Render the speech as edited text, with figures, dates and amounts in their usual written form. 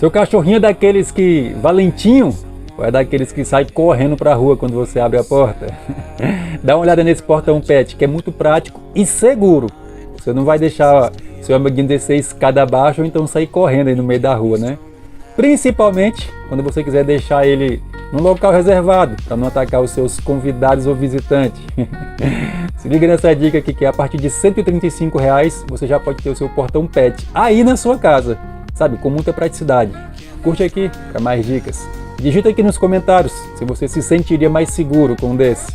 Seu cachorrinho é daqueles que valentinho ou é daqueles que sai correndo pra rua quando você abre a porta? Dá uma olhada nesse portão pet, que é muito prático e seguro. Você não vai deixar seu amiguinho descer escada abaixo ou então sair correndo aí no meio da rua, né? Principalmente quando você quiser deixar ele num local reservado, para não atacar os seus convidados ou visitantes. Se liga nessa dica aqui, que a partir de R$ 135 você já pode ter o seu portão pet aí na sua casa, sabe, com muita praticidade. Curte aqui para mais dicas. Digita aqui nos comentários se você se sentiria mais seguro com um desse.